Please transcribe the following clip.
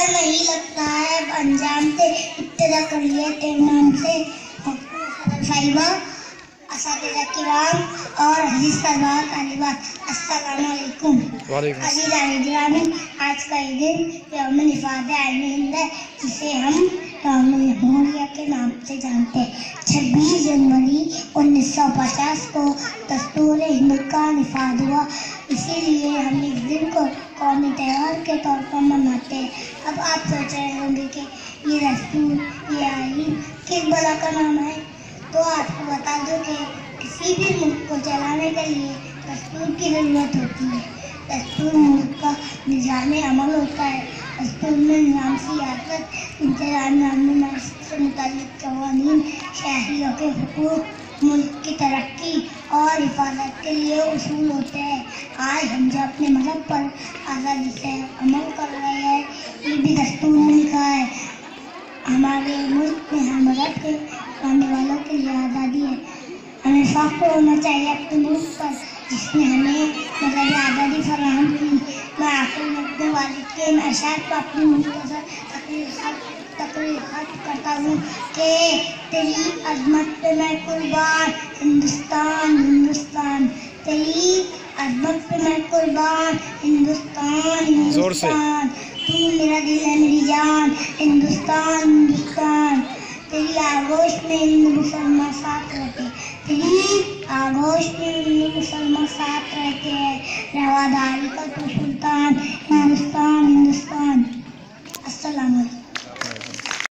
डर नहीं लगता है अंजाम से, इब्तिदा कर लिया तेरे नाम से। साहिबा, असातिज़ा किराम और अज़ीज़ तलबा तालिबात, अस्सलामु अलैकुम। अज़ीज़ आलिम, आज का ये दिन यौम इफ़ादे आइन हिंद है, जिसे हम यौम जमहूरिया के नाम से जानते हैं। 26 जनवरी 1950 को दस्तूर हिंद का निफाद हुआ, इसीलिए हम इस दिन को कौमी त्यौहार के तौर पर मनाते हैं। अब आप सोच रहे होंगे कि ये दस्तूर, ये आइन किस बला का नाम है, तो आपको बता दूं कि किसी भी मुल्क को चलाने के लिए दस्तूर की ज़रूरत होती है। दस्तूर मुल्क का निज़ाम अमल होता है। दस्तूर में निज़ाम सियासत, इंतज़ाम से मुताल्लिक़ क़वानीन, शहरियों के हुकूक, मुल्क की तरक्की और हिफाजत के लिए उसूल होते हैं। आज हम जो अपने मज़हब पर आज़ादी से अमल कर रहे हैं, ये भी दस्तूर में लिखा है। हमारे मुल्क में हर मज़हब के मानने वालों के लिए आज़ादी है। हमें फ़ख्र होना चाहिए अपने मुल्क पर, जिसने हमें मज़हबी आज़ादी फराहम की। मैं आखिर में अपने वालिद के इन अशार को अपनी मुख्तसर तकरीर करता हूँ कि तेरी अज़मत पे मैं कुर्बान, हिंदुस्तान हिंदुस्तान, तेरी अज़मत पे मैं कुर्बान, हिंदुस्तान हिंदुस्तान, तू मेरा दिल है मेरी जान, हिंदुस्तान हिंदुस्तान। तेरी आगोश में हिंदू मुसलमान साथ रहते, तेरी आगोश में हिंदू मुसलमान साथ रहते हैं। रवादारी का तू सुल्तान, हिंदुस्तान हिंदुस्तान। अस्सलाम वालेकुम।